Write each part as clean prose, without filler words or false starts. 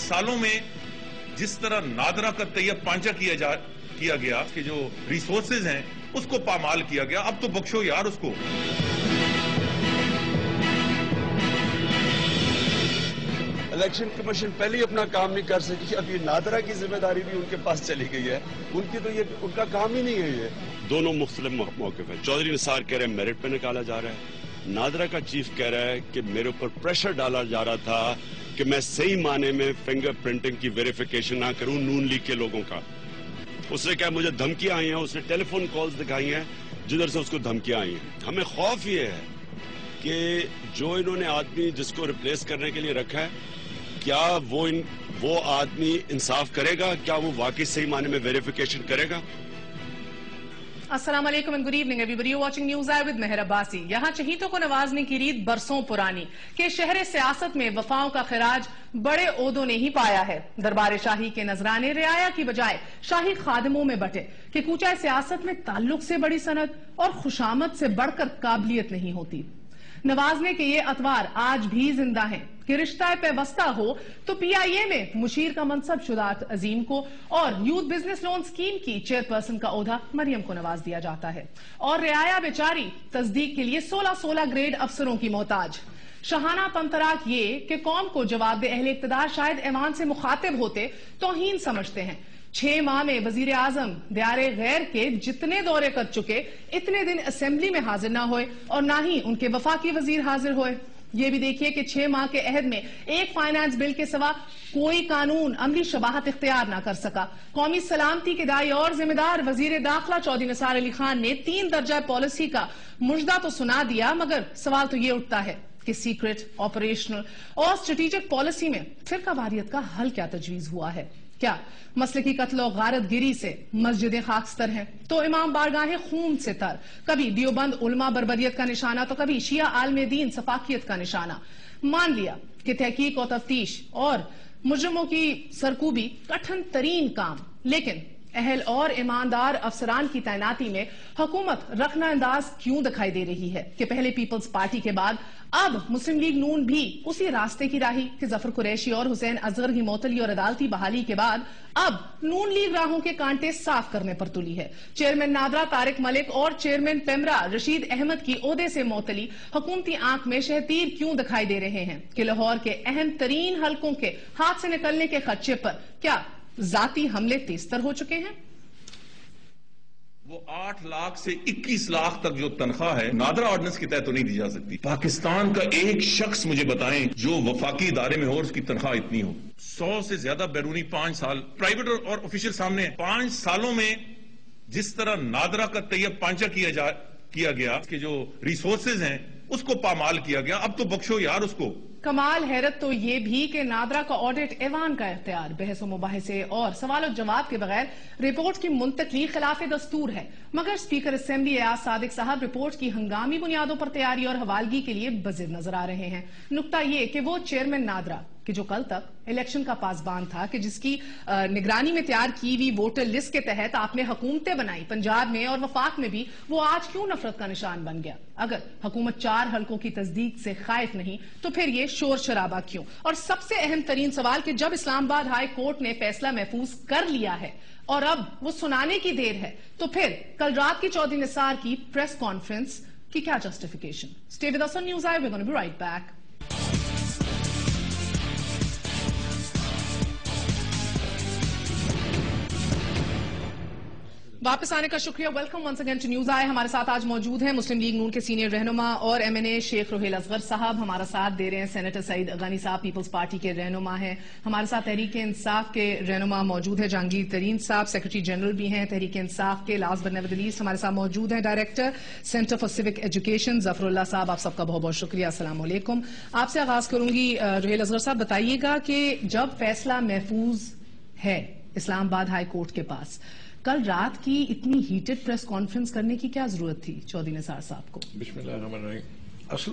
سالوں میں جس طرح نادرا کا تیہ پانچا کیا گیا کہ جو ریسورسز ہیں اس کو پامال کیا گیا، اب تو بخشو یار اس کو۔ الیکشن کمیشن پہلے ہی اپنا کام نہیں کر سکی، اب یہ نادرا کی ذمہ داری بھی ان کے پاس چلی گئی ہے، ان کا کام ہی نہیں ہے یہ۔ دونوں مختلف موقف ہیں۔ چودھری نثار کہہ رہے ہیں میرٹ پہ نکالا جا رہا ہے، نادرا کا چیف کہہ رہا ہے کہ میرے اوپر پریشر ڈالا جا رہا تھا کہ میں صحیح معنی میں فنگر پرنٹنگ کی ویریفیکیشن نہ کروں نون لیگ کے لوگوں کا۔ اس نے کہا مجھے دھمکیاں آئی ہیں، اس نے ٹیلی فون کالز دکھائی ہیں جدھر سے اس کو دھمکیاں آئی ہیں۔ ہمیں خوف یہ ہے کہ جو انہوں نے آدمی جس کو ریپلیس کرنے کے لیے رکھا ہے، کیا وہ آدمی انصاف کرے گا؟ کیا وہ واقعی صحیح معنی میں ویریفیکیشن کرے گا؟ السلام علیکم and good evening everybody. You're watching News Eye with مہر عباسی. یہاں چہیتوں کو نوازنے کی ریت برسوں پرانی کہ شہر سیاست میں وفاؤں کا خراج بڑے عہدوں نے ہی پایا ہے۔ دربار شاہی کے نذرانے رعایا کی بجائے شاہی خادموں میں بٹے کہ کوچہ سیاست میں تعلق سے بڑی سند اور خوشامد سے بڑھ کر قابلیت نہیں ہوتی۔ نوازنے کے یہ اتوار آج بھی زندہ ہیں کہ رشتہ پیوستہ ہو تو پی آئی اے میں مشیر کا منصب شجاعت عظیم کو اور یوتھ بزنس لون سکیم کی چیئرپرسن کا عہدہ مریم کو نواز دیا جاتا ہے، اور رعایا بیچاری تصدیق کے لیے 16 گریڈ افسروں کی محتاج۔ شاہانہ طمطراق یہ کہ قوم کو جواب دے اہل اقتدار شاید ایوان سے مخاطب ہوتے توہین سمجھتے ہیں۔ 6 ماہ میں وزیر اعظم دیار غیر کے جتنے دورے کر چکے اتنے دن اسمبلی میں حاضر نہ ہوئے اور نہ ہی ان کے وفاقی وزیر حاضر ہوئے۔ یہ بھی دیکھیے کہ 6 ماہ کے عہد میں ایک فائنانس بل کے سوا کوئی قانون عملی شباہت اختیار نہ کر سکا۔ قومی سلامتی کے دائی اور ذمہ دار وزیر داخلہ چودھری نثار علی خان نے 3 درجہ پالیسی کا مژدہ تو سنا دیا، مگر سوال تو یہ اٹھتا ہے کہ سیکرٹ، آپریشنل اور اسٹریٹجک پالیسی میں فرقہ واریت کا حل کیا تجویز ہوا ہے؟ کیا مسلکی قتل و غارت گری سے مسجدیں خاکستر ہیں تو امام بارگاہیں خون سے تر، کبھی دیوبند علماء بربریت کا نشانہ تو کبھی شیعہ عالم دین سفاکیت کا نشانہ۔ مان لیا کہ تحقیق و تفتیش اور مجرموں کی سرکوبی کٹھن ترین کام، لیکن اہل اور ایماندار افسران کی تعیناتی میں حکومت رخنہ انداز کیوں دکھائی دے رہی ہے کہ پہلے پیپلز پارٹی کے بعد اب مسلم لیگ نون بھی اسی راستے کی راہی کہ ظفر قریشی اور حسین اصغر کی معطلی اور عدالتی بحالی کے بعد اب نون لیگ راہوں کے کانٹے صاف کرنے پر تلی ہے۔ چیئرمین نادرا طارق ملک اور چیئرمین پیمرا رشید احمد کی عہدے سے معطلی حکومتی آنکھ میں شہتیر کیوں دکھائی دے رہے ہیں کہ لاہور کے اہم ترین حلقوں کے ہاتھ سے نکلنے کے خدشے پر کیا ذاتی حملے تیزتر ہو چکے ہیں؟ وہ 8 لاکھ سے 21 لاکھ تک جو تنخواہ ہے نادرا آرڈیننس کے تحت تو نہیں دی جا سکتی۔ پاکستان کا ایک شخص مجھے بتائیں جو وفاقی ادارے میں ہو اور اس کی تنخواہ اتنی ہو۔ 100 سے زیادہ بیرونی 5 سال پرائیویٹ اور آفیشل سامنے 5 سالوں میں جس طرح نادرا کا تیہ پانچا کیا گیا کہ جو ریسورسز ہیں اس کو پامال کیا گیا، اب تو بخشو یار اس کو۔ کمال حیرت تو یہ بھی کہ نادرا کا آڈٹ ایوان کا اختیار بحث و مباحثے اور سوال و جواب کے بغیر رپورٹ کی منتقلی خلاف دستور ہے، مگر اسپیکر اسمبلی ایاز صادق صاحب رپورٹ کی ہنگامی بنیادوں پر تیاری اور حوالگی کے لیے بضد نظر آ رہے ہیں۔ نکتہ یہ کہ وہ چیئرمین نادرا کہ جو کل تک الیکشن کا پاسبان تھا، کہ جس کی نگرانی میں تیار کی ہوئی ووٹر لسٹ کے تحت آپ نے حکومتیں بنائی پنجاب میں اور وفاق میں بھی، وہ آج کیوں نفرت کا نشان بن گیا؟ اگر حکومت 4 حلقوں کی تصدیق سے خائف نہیں تو پھر یہ شور شرابہ کیوں؟ اور سب سے اہم ترین سوال کہ جب اسلام آباد ہائی کورٹ نے فیصلہ محفوظ کر لیا ہے اور اب وہ سنانے کی دیر ہے، تو پھر کل رات کی چودھری نثار کی پریس کانفرنس کی کیا justification? Stay with us on News Eye, we're going to be right back. واپس آنے کا شکریہ، welcome once again to News I. ہمارے ساتھ آج موجود ہیں مسلم لیگ نون کے سینئر رہنما اور ایم این اے شیخ روہیل اصغر صاحب، ہمارا ساتھ دے رہے ہیں سینیٹر سعید غنی صاحب، پیپلز پارٹی کے رہنما ہیں۔ ہمارے ساتھ تحریک انصاف کے رہنما موجود ہیں جہانگیر ترین صاحب، سیکرٹری جنرل بھی ہیں تحریک انصاف کے۔ Last but never the least ہمارے ساتھ موجود ہیں director centre for civic education Zafar Ullah Sahib. آپ سب کا بہت بہت شکریہ، السلام علیکم۔ آپ سے آغاز کروں گی روہیل اصغر صاحب، بتائیے گا کہ جب فیصلہ محفوظ ہے اسلام آباد ہائی کورٹ کے پاس، کل رات کی اتنی ہیٹڈ پریس کانفرنس کرنے کی کیا ضرورت تھی چودھری نثار صاحب کو؟ بسم اللہ الرحمن الرحیم۔ اصل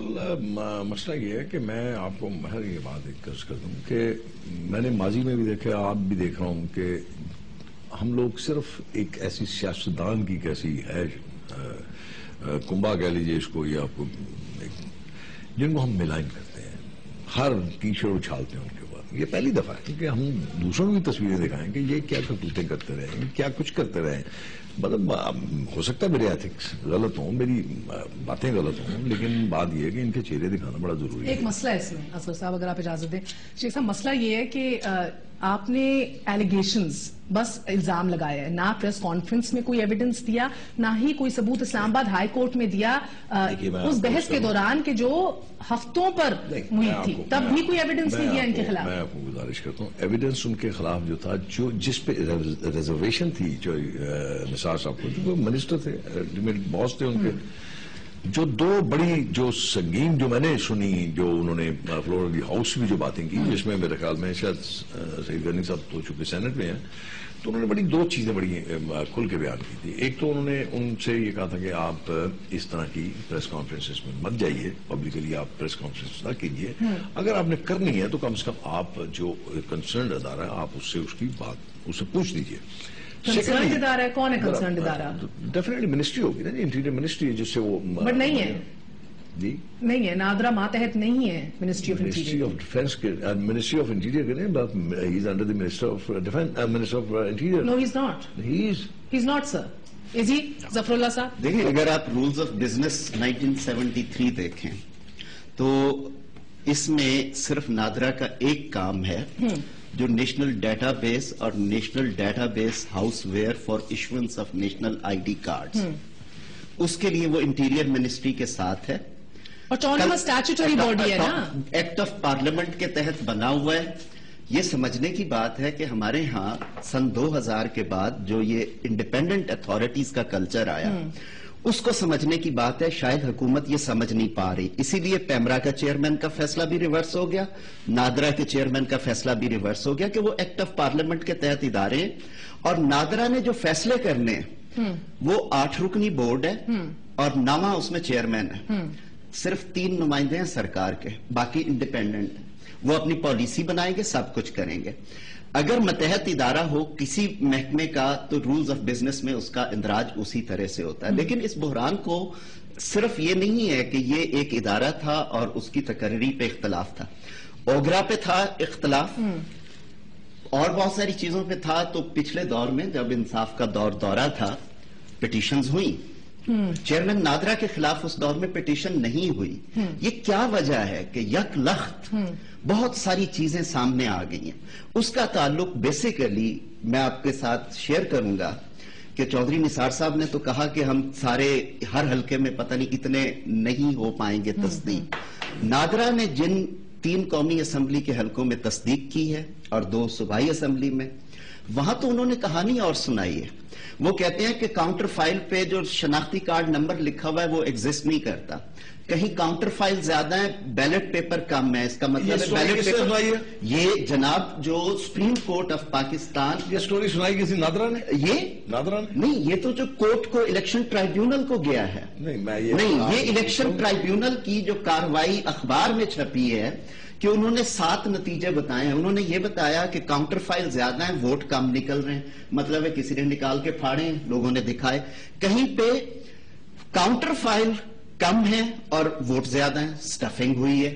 مسئلہ یہ ہے کہ میں آپ کو محض یہ بات عرض کر دوں کہ میں نے ماضی میں بھی دیکھا، آپ بھی دیکھ رہا ہوں کہ ہم لوگ صرف ایک ایسی سیاستدان کی کیسی ہے کنبا کہہ لیجیے اس کو، یا آپ کو جن کو ہم ملائن کرتے ہیں، ہر کیچڑ اچھالتے ہیں ان کے بعد۔ یہ پہلی دفعہ ہے کہ ہم دوسروں کو بھی تصویریں دکھائیں کہ یہ کیا کرتوتیں کرتے رہے ہیں, کیا کچھ کرتے رہے ہیں. مطلب ہو سکتا ہے میرے ایتھکس غلط ہوں, میری باتیں غلط ہوں, لیکن بات یہ ہے کہ ان کے چہرے دکھانا بڑا ضروری ہے. ایک مسئلہ ہے اس میں اصغر صاحب, اگر آپ اجازت دیں. شیخ صاحب, مسئلہ یہ ہے کہ آپ نے ایلیگیشنز بس الزام لگایا ہے, نہ پریس کانفرنس میں کوئی ایویڈنس دیا, نہ ہی کوئی ثبوت اسلام آباد ہائی کورٹ میں دیا اس بحث کے دوران کہ جو ہفتوں پر ہوئی تھی, تب بھی کوئی ایویڈنس نہیں دیا ان کے خلاف. میں آپ کو گزارش کرتا ہوں, ایویڈنس ان کے خلاف جو تھا, جس پہ ریزرویشن تھی, جو نثار صاحب کو, جو منسٹر تھے, میرے باس تھے ان کے, جو دو بڑی جو سنگین جو میں نے سنی, جو انہوں نے فلوریڈا ہاؤس بھی جو باتیں کی, جس میں میرے خیال میں شاید سعید غنی صاحب تو چونکہ سینٹ میں ہیں, تو انہوں نے بڑی دو چیزیں بڑی کھل کے بیان کی تھی. ایک تو انہوں نے ان سے یہ کہا تھا کہ آپ اس طرح کی پریس کانفرنسز میں مت جائیے, پبلکلی آپ پریس کانفرنس نہ کیجیے, اگر آپ نے کرنی ہے تو کم سے کم آپ جو کنسرنڈ ادارہ ہے آپ اس سے اس کی بات اس سے پوچھ دیجیے. کنسرنڈ ادارہ ہے, کون ہے کنسرنڈ ادارہ؟ ڈیفینیٹلی منسٹری ہوگی نا, انٹیریئر منسٹری ہے, جس سے وہ بٹ نہیں ہے. جی نہیں ہے, نادرا ماتحت نہیں ہے ministry of ministry of defence کے, منسٹری آف انٹیریئر کے نہیں, he is under the minister of defence, minister of interior. No, he is not. He is not sir. Is he Zafar Ullah Sahib? دیکھیں, اگر آپ رولز آف بزنس 1973 دیکھیں تو اس میں صرف نادرا کا ایک کام ہے جو نیشنل ڈیٹا بیس اور national database house where for issuance of national I D cards, اس کے لیے وہ انٹیریئر منسٹری کے ساتھ ہے. آٹونومس اسٹیچوٹری باڈی ہے نا, ایکٹ آف پارلیمنٹ کے تحت بنا ہوا ہے. یہ سمجھنے کی بات ہے کہ ہمارے ہاں سن 2000 کے بعد جو یہ انڈیپینڈنٹ اتھارٹیز کا کلچر آیا, اس کو سمجھنے کی بات ہے. شاید حکومت یہ سمجھ نہیں پا رہی, اسی لیے پیمرا کا چیئرمین کا فیصلہ بھی ریورس ہو گیا, نادرا کے چیئرمین کا فیصلہ بھی ریورس ہو گیا کہ وہ ایکٹ آف پارلیمنٹ کے تحت ادارے ہیں. اور نادرا نے جو فیصلے کرنے وہ 8 رکنی بورڈ ہے اور 9واں اس میں چیئرمین ہے. صرف 3 نمائندے ہیں سرکار کے, باقی انڈیپینڈنٹ. وہ اپنی پالیسی بنائیں گے, سب کچھ کریں گے. اگر متحد ادارہ ہو کسی محکمے کا تو رولز آف بزنس میں اس کا اندراج اسی طرح سے ہوتا ہے. لیکن اس بحران کو صرف یہ نہیں ہے کہ یہ ایک ادارہ تھا اور اس کی تقرری پہ اختلاف تھا, اوگرا پہ تھا اختلاف, اور بہت ساری چیزوں پہ تھا. تو پچھلے دور میں جب انصاف کا دورہ تھا, پٹیشنز ہوئی. چیئرمین نادرا کے خلاف اس دور میں پٹیشن نہیں ہوئی. یہ کیا وجہ ہے کہ یک لخت بہت ساری چیزیں سامنے آ گئی ہیں. اس کا تعلق بیسیکلی میں آپ کے ساتھ شیئر کروں گا کہ چودھری نثار صاحب نے تو کہا کہ ہم سارے ہر حلقے میں پتہ نہیں کتنے نہیں ہو پائیں گے تصدیق. نادرا نے جن 3 قومی اسمبلی کے حلقوں میں تصدیق کی ہے اور 2 صوبائی اسمبلی میں, وہاں تو انہوں نے کہانی اور سنائی ہے. وہ کہتے ہیں کہ کاؤنٹر فائل پہ جو شناختی کارڈ نمبر لکھا ہوا ہے وہ ایگزسٹ نہیں کرتا, کہیں کاؤنٹر فائل زیادہ ہیں, بیلٹ پیپر کم ہے. اس کا مطلب ہے بیلٹ پیپر. یہ جناب جو سپریم کورٹ آف پاکستان, یہ سٹوری سنائی کسی نادرا نے, یہ نادرا نے نہیں, یہ تو جو کورٹ کو الیکشن ٹرائیبیونل کو گیا ہے. نہیں, یہ الیکشن ٹرائیبیونل کی جو کاروائی اخبار میں چھپی ہے کہ انہوں نے 7 نتیجے بتائے ہیں. انہوں نے یہ بتایا کہ کاؤنٹر فائل زیادہ ہیں, ووٹ کم نکل رہے ہیں. مطلب ہے کسی نے نکال کے پھاڑے, لوگوں نے دکھائے. کہیں پہ کاؤنٹر فائل کم ہے اور ووٹ زیادہ ہیں, سٹفنگ ہوئی ہے.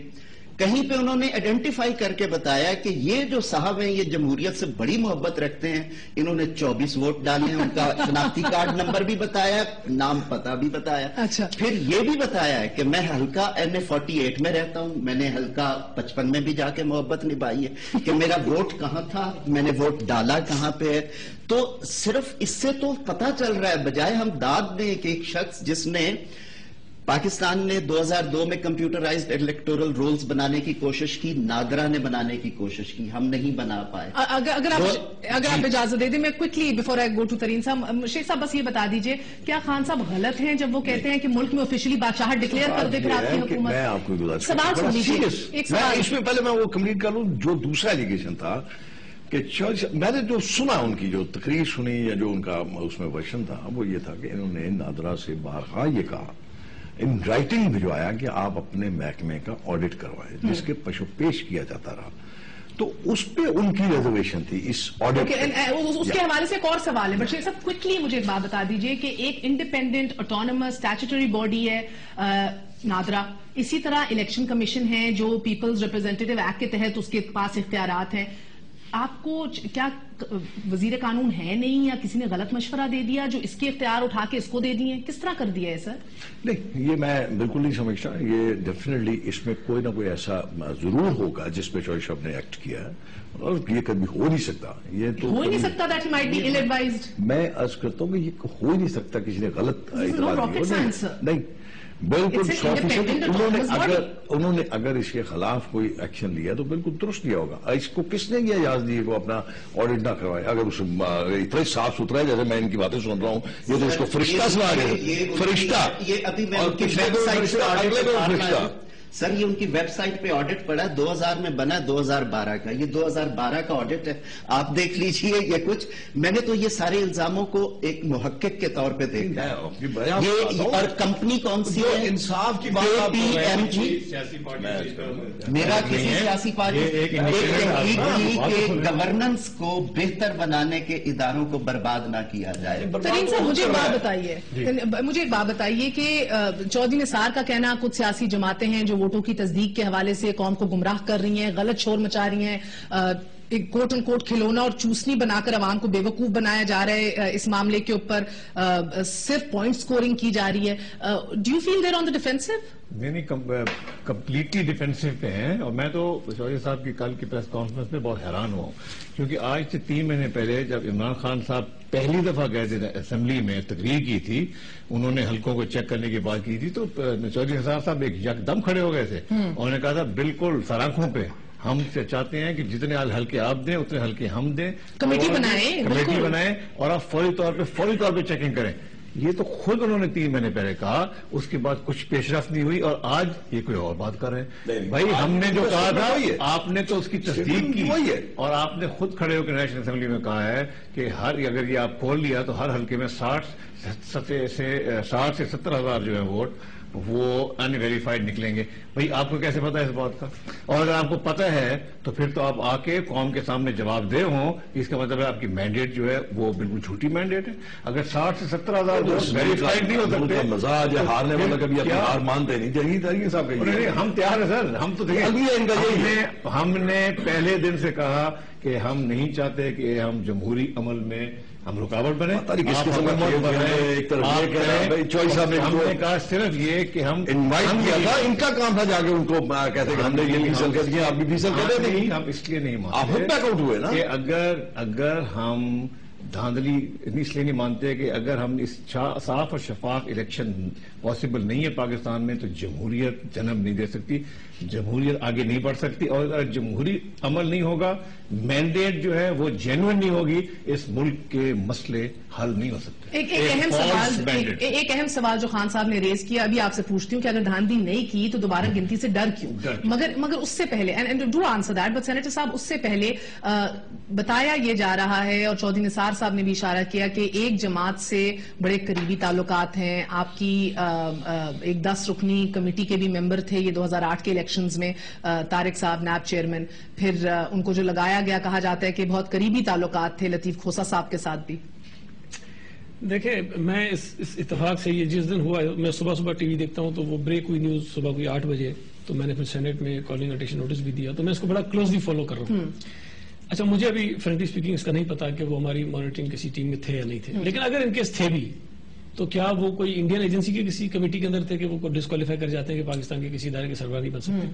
کہیں پہ انہوں نے آئیڈینٹیفائی کر کے بتایا کہ یہ جو صاحب ہیں یہ جمہوریت سے بڑی محبت رکھتے ہیں, انہوں نے 24 ووٹ ڈالے ہیں. ان کا شناختی کارڈ نمبر بھی بتایا, نام پتہ بھی بتایا. پھر یہ بھی بتایا ہے کہ میں حلقہ NA48 میں رہتا ہوں, میں نے حلقہ 55 میں بھی جا کے محبت نبھائی ہے, کہ میرا ووٹ کہاں تھا, میں نے ووٹ ڈالا کہاں پہ ہے. تو صرف اس سے تو پتہ چل رہا ہے, بجائے ہم داد دیں کہ ایک شخص جس نے پاکستان نے 2002 میں کمپیوٹرائزڈ الیکٹورل رولز بنانے کی کوشش کی, نادرا نے بنانے کی کوشش کی, ہم نہیں بنا پائے. اگر آپ اجازت دے دیں, میں quickly before I go to Tareen Sahib, Sheikh صاحب بس یہ بتا دیجئے, کیا خان صاحب غلط ہیں جب وہ کہتے ہیں کہ ملک میں آفیشیلی بادشاہت ڈکلیئر کر دے پھر آپ کی حکومت؟ میں آپ کو سوال سن لیجیے, اس میں پہلے میں وہ کمپلیٹ کر لوں. جو دوسرا ایلیگیشن تھا کہ میں نے جو سنا, ان کی جو تقریر سنی یا جو ان کا اس میں ورژن تھا, وہ یہ تھا کہ انہوں نے نادرا سے بارہا یہ کہا, ان رائٹنگ بھجوایا کہ آپ اپنے محکمے کا آڈٹ کروائیں, جس کے پشو پیش کیا جاتا رہا. تو اس پہ ان کی ریزرویشن تھی اس آڈٹ. اس کے حوالے سے ایک اور سوال ہے, بٹ شیخ صاحب کوئکلی مجھے ایک بات بتا دیجئے کہ ایک انڈیپینڈنٹ آٹونومس اسٹیچوٹری باڈی ہے, نادرا. اسی طرح الیکشن کمیشن ہے جو پیپلز ریپرزینٹیٹو ایکٹ کے تحت اس کے پاس اختیارات ہیں. آپ کو کیا وزیر قانون ہے نہیں یا کسی نے غلط مشورہ دے دیا جو اس کے اختیار اٹھا کے اس کو دے دیے؟ کس طرح کر دیا ہے سر؟ نہیں، یہ میں بالکل نہیں سمجھتا. یہ ڈیفینیٹلی اس میں کوئی نہ کوئی ایسا ضرور ہوگا جس پہ چوائس صاحب نے ایکٹ کیا ہے، اور یہ کبھی ہو نہیں سکتا. یہ تو ہو ہی نہیں سکتا that he might be ill-advised. میں عرض کرتا ہوں کہ یہ ہو ہی نہیں سکتا کسی نے غلط نہیں. بالکل 100% انہوں نے اگر اس کے خلاف کوئی ایکشن لیا تو بالکل درست لیا ہوگا. اس کو کس نے یہ اجازت دی وہ اپنا آڈٹ نہ کروائے؟ اگر اس اتنا صاف ستھرا ہے جیسے میں ان کی باتیں سن رہا ہوں، یہ تو اس کو فرشتہ سنا رہے، فرشتہ. یہ ابھی میں ان کی ویب سائٹ پہ فرشتہ. سر یہ ان کی ویب سائٹ پہ آڈٹ پڑا 2000 میں بنا 2012 کا. یہ 2012 کا آڈٹ ہے، آپ دیکھ لیجئے. یہ کچھ میں نے تو یہ سارے الزاموں کو ایک محقق کے طور پہ دیکھا ہے. یہ اور کمپنی کون سی ہے؟ انصاف کی بات میرا کسی سیاسی پارٹی کے گورننس کو بہتر بنانے کے اداروں کو برباد نہ کیا جائے. ترین صاحب مجھے ایک بات بتائیے کہ چودھری نثار کا کہنا کچھ سیاسی جماعتیں ہیں جو ووٹوں کی تصدیق کے حوالے سے قوم کو گمراہ کر رہی ہیں، غلط شور مچا رہی ہیں، ایک کوٹ ان کوٹ کھلونا اور چوسنی بنا کر عوام کو بے وقوف بنایا جا رہا ہے. اس معاملے کے اوپر صرف پوائنٹ سکورنگ کی جا رہی ہے. Do you feel they're on the defensive? نہیں، کمپلیٹلی ڈیفینسو پہ ہیں. اور میں تو چودھری صاحب کی کل کی پریس کانفرنس میں بہت حیران ہوا ہوں، کیونکہ آج سے 3 مہینے پہلے جب عمران خان صاحب پہلی دفعہ گئے تھے اسمبلی میں، تقریر کی تھی، انہوں نے حلقوں کو چیک کرنے کی بات کی تھی، تو چودھری نثار صاحب ایک یکدم کھڑے ہو گئے تھے. انہوں نے کہا تھا بالکل سراخوں پہ ہم چاہتے ہیں کہ جتنے حلقے آپ دیں اتنے حلقے ہم دیں، کمیٹی بنائیں اور آپ فوری طور پہ چیکنگ کریں. یہ تو خود انہوں نے 3 مہینے پہلے کہا، اس کے بعد کچھ پیش رفت نہیں ہوئی، اور آج یہ کوئی اور بات کر رہے ہیں. بھائی ہم نے جو کہا تھا آپ نے تو اس کی تصدیق کی، اور آپ نے خود کھڑے ہو کے نیشنل اسمبلی میں کہا ہے کہ اگر یہ آپ کھول لیا تو ہر حلقے میں 60 سے 70 ہزار جو ہے ووٹ وہ ان ویریفائڈ نکلیں گے. بھئی آپ کو کیسے پتا ہے اس بات کا؟ اور اگر آپ کو پتا ہے تو پھر تو آپ آ کے قوم کے سامنے جواب دہ ہوں. اس کا مطلب ہے آپ کی مینڈیٹ جو ہے وہ بالکل جھوٹی مینڈیٹ ہے. اگر 60 سے 70 ہزار ویریفائڈ نہیں ہو سکتے، مزاج ہے ہارنے والا، کبھی اپنی ہار مانتے نہیں. جہانگیر صاحب ہم تیار ہیں سر. ہم تو ہم نے پہلے دن سے کہا کہ ہم نہیں چاہتے کہ ہم جمہوری عمل میں ہم رکاوٹ بنے. ہم نے کہا صرف یہ کہ ہم انوائٹ کیا تھا، ان کا کام تھا جا کے ان کو کہتے کہ ہم نے یہ فیصل کر دیا، آپ بھی فیصل کر رہے تھے. ہم اس لیے نہیں آپ خود بیک آؤٹ ہوئے نا کہ اگر ہم دھاندلی اس لیے نہیں مانتے کہ اگر ہم اس صاف اور شفاف الیکشن پاسبل نہیں ہے پاکستان میں تو جمہوریت جنم نہیں دے سکتی، جمہوریت آگے نہیں بڑھ سکتی. اور اگر جمہوری عمل نہیں ہوگا، مینڈیٹ جو ہے وہ جینوئن نہیں ہوگی، اس ملک کے مسئلے حل نہیں ہو سکتے. ایک اہم سوال جو خان صاحب نے ریز کیا، ابھی آپ سے پوچھتی ہوں کہ اگر دھاندلی نہیں کی تو دوبارہ گنتی سے ڈر کیوں؟ مگر اس سے پہلے do answer that, but senator صاحب اس سے پہلے بتایا یہ جا رہا ہے اور چودھری نثار صاحب نے بھی اشارہ کیا کہ ایک جماعت سے بڑے قریبی تعلقات ہیں. آپ کی ایک 10 رکنی کمیٹی کے بھی ممبر تھے یہ 2008 کے الیکشنز میں، طارق صاحب نیب چیئرمین. پھر ان کو جو لگایا گیا، کہا جاتا ہے کہ بہت قریبی تعلقات تھے لطیف کھوسہ صاحب کے ساتھ بھی. دیکھیں میں اس اتفاق سے یہ جس دن ہوا، میں صبح ٹی وی دیکھتا ہوں تو وہ بریک ہوئی نیوز صبح کوئی 8 بجے، تو میں نے پھر سینیٹ میں کالنگ اٹینشن نوٹس بھی دیا، تو میں اس کو بڑا کلوزلی فالو کر رہا ہوں. اچھا مجھے ابھی فرینکلی اسپیکنگ اس کا نہیں پتا کہ وہ ہماری مانیٹرنگ کسی ٹیم میں تھے یا نہیں تھے، لیکن اگر ان کیس تھے بھی تو کیا وہ کوئی انڈین ایجنسی کے کسی کمیٹی کے اندر تھے کہ وہ ڈسکوالیفائی کر جاتے ہیں کہ پاکستان کے کسی ادارے کے سربراہ نہیں بن سکتے؟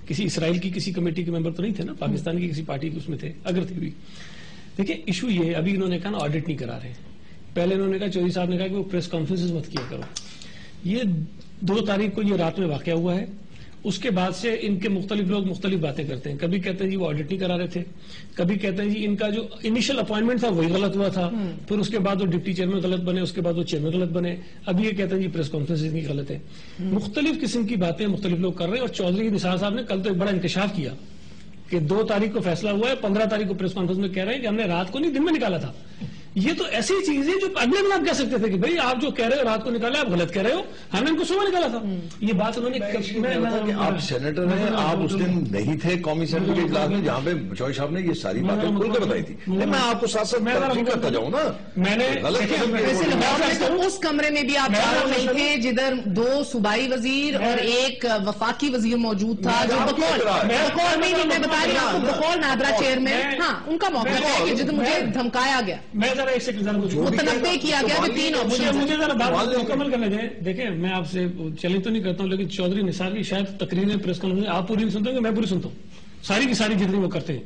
کسی اسرائیل کی کسی کمیٹی کے ممبر تو نہیں تھے نا، پاکستان کی کسی پارٹی اس میں تھے اگر تھے بھی. دیکھیں ایشو یہ ہے، ابھی انہوں نے کہا نا آڈٹ نہیں کرا رہے. پہلے انہوں نے کہا، چودھری صاحب نے کہا کہ وہ پریس کانفرنسز مت کیا کرو. یہ 2 تاریخ کو یہ رات میں واقعہ ہوا ہے. اس کے بعد سے ان کے مختلف لوگ مختلف باتیں کرتے ہیں. کبھی کہتے ہیں جی وہ آڈٹ نہیں کرا رہے تھے، کبھی کہتے ہیں جی ان کا جو انیشل اپوائنٹمنٹ تھا وہی غلط ہوا تھا، پھر اس کے بعد وہ ڈپٹی چیئرمین غلط بنے، اس کے بعد وہ چیئرمین غلط بنے. ابھی یہ کہتے ہیں جی پریس کانفرنس اتنی غلط ہے. مختلف قسم کی باتیں مختلف لوگ کر رہے ہیں. اور چودھری نثار صاحب نے کل تو ایک بڑا انکشاف کیا کہ 2 تاریخ کو فیصلہ ہوا ہے، 15 تاریخ کو پریس کانفرنس میں کہہ رہے ہیں کہ ہم نے رات کو نہیں دن میں نکالا تھا. یہ تو ایسی چیز ہے جو اگلے دن آپ کہہ سکتے تھے کہ بھائی آپ جو کہہ رہے ہو رات کو نکالا آپ غلط کہہ رہے ہو, ہم نے ان کو صبح نکالا تھا. یہ بات انہوں نے آپ سینیٹر ہیں, آپ اس دن نہیں تھے قومی اسمبلی کے اجلاس میں جہاں پہ چوہے صاحب نے یہ ساری باتیں کھل کے بتائی تھی. میں آپ کو ساتھ ساتھ ترجیح کرتا جاؤں نا. میں نے اس کمرے میں بھی آپ چاروں نہیں تھے جدھر 2 صوبائی وزیر اور ایک وفاقی وزیر موجود تھا جو بقول نہیں, میں بتا رہی ہوں بقول نادرا چیئرمین, ہاں ان کا موقف ہے کہ جدھر مجھے دھمکایا گیا, میں ذرا ایک سیکنڈ متنبع کیا گیا کہ 3 آپشن. مجھے ذرا بات مکمل کرنے دیں. دیکھیں میں آپ سے چیلنج تو نہیں کرتا ہوں, لیکن چودھری نثار کی شاید تقریریں پریس کانفرنس آپ پوری نہیں سنتے ہوں, میں پوری سنتا ہوں ساری کی ساری جتنی وہ کرتے ہیں.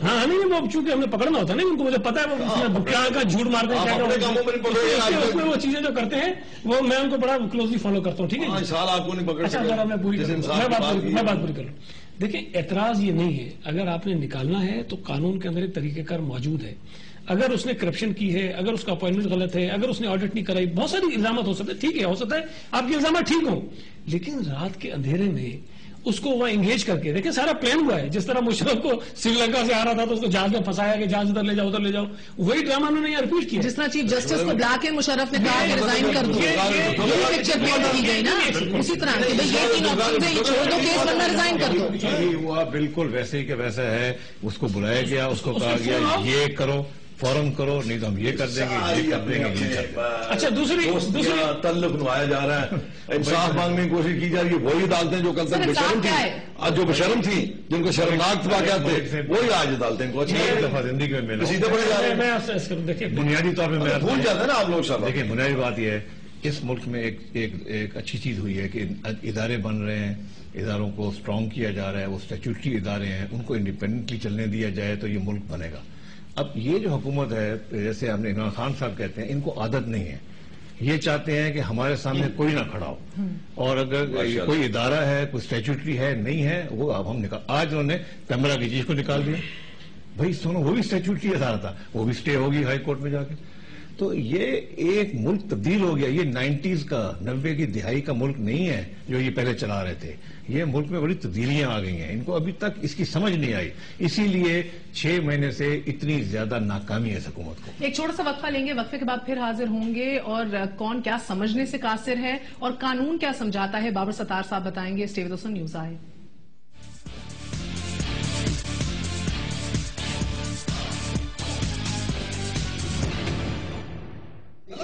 ہاں نہیں وہ چونکہ ہم نے پکڑنا ہوتا ہے نا ان کو, مجھے پتا ہے وہ کیا کا جھوٹ مارتے ہیں, اس میں وہ چیزیں جو کرتے ہیں وہ میں ان کو بڑا کلوزلی فالو کرتا ہوں. ٹھیک ہے, آپ کو نہیں پکڑ اچھا ذرا میں بات پوری کر لوں. دیکھیں اعتراض یہ نہیں ہے, اگر آپ نے نکالنا ہے تو قانون کے اندر ایک طریقہ کار موجود ہے. اگر اس نے کرپشن کی ہے, اگر اس کا اپوائنٹمنٹ غلط ہے, اگر اس نے آڈٹ نہیں کرائی, بہت ساری الزامات ہو سکتے ہیں. ٹھیک ہے, ہو سکتا ہے آپ کے الزامات ٹھیک ہوں, لیکن رات کے اندھیرے میں اس کو وہاں انگیج کر کے دیکھیں سارا پلان ہوا ہے. جس طرح مشرف کو سری لنکا سے آ رہا تھا تو اس کو جہاز میں پھنسایا کہ جہاز ادھر لے جاؤ ادھر لے جاؤ, وہی ڈرامہ انہوں نے یہاں ریپیٹ کیا. جس طرح چیف جسٹس کو بلا کے مشرف نے کہا کہ ریزائن کر دو, یہ پکچر پینٹ کی گئی نا اسی طرح کہ یہ 3 آپشن ہیں, یہ چھوڑ دو کیس ورنہ ریزائن کر دو. یہ ہوا بالکل ویسے ہی کہ ویسا ہے. اس کو بلایا گیا, اس کو کہا گیا یہ کرو, فوراً کرو, نہیں تو ہم یہ کر دیں گے, یہ کر دیں گے. اچھا دوسری تعلق نبھایا جا رہا ہے, انصاف مانگنے کی کوشش کی جا رہی ہے. وہی عدالتیں جو کل تک بشرم تھیں, آج جو بشرم تھیں, جن کو شرمناک واقعات تھے, وہی آج عدالتیں کو ایک دفعہ زندگی میں ملا. سیدھے پڑے جا رہے ہیں. دیکھیں بنیادی طور پہ بھول جاتے ہیں نا آپ لوگ سب. دیکھیں بنیادی بات یہ ہے, اس ملک میں ایک اچھی چیز ہوئی ہے کہ ادارے بن رہے ہیں, اداروں کو اسٹرانگ کیا جا رہا ہے. وہ اسٹیچوٹری ادارے ہیں, ان کو انڈیپینڈنٹلی چلنے دیا جائے تو یہ ملک بنے گا. اب یہ جو حکومت ہے, جیسے ہم نے عمران خان صاحب کہتے ہیں, ان کو عادت نہیں ہے. یہ چاہتے ہیں کہ ہمارے سامنے کوئی نہ کھڑا ہو, اور اگر کوئی ادارہ ہے, کوئی اسٹیچوٹری ہے, نہیں ہے, وہ اب ہم نکال. آج انہوں نے پیمرا کی چیز کو نکال دیا. بھائی سنو, وہ بھی اسٹیچوٹری ادارہ تھا, وہ بھی اسٹے ہوگی ہائی کورٹ میں جا کے. تو یہ ایک ملک تبدیل ہو گیا. یہ 90s کا 90 کی دہائی کا ملک نہیں ہے جو یہ پہلے چلا رہے تھے. یہ ملک میں بڑی تبدیلیاں آ گئی ہیں. ان کو ابھی تک اس کی سمجھ نہیں آئی, اسی لیے 6 مہینے سے اتنی زیادہ ناکامی ہے اس حکومت کو. ایک چھوٹا سا وقفہ لیں گے, وقفے کے بعد پھر حاضر ہوں گے. اور کون کیا سمجھنے سے قاصر ہے اور قانون کیا سمجھاتا ہے, بابر ستار صاحب بتائیں گے. Stay with us on news آئے.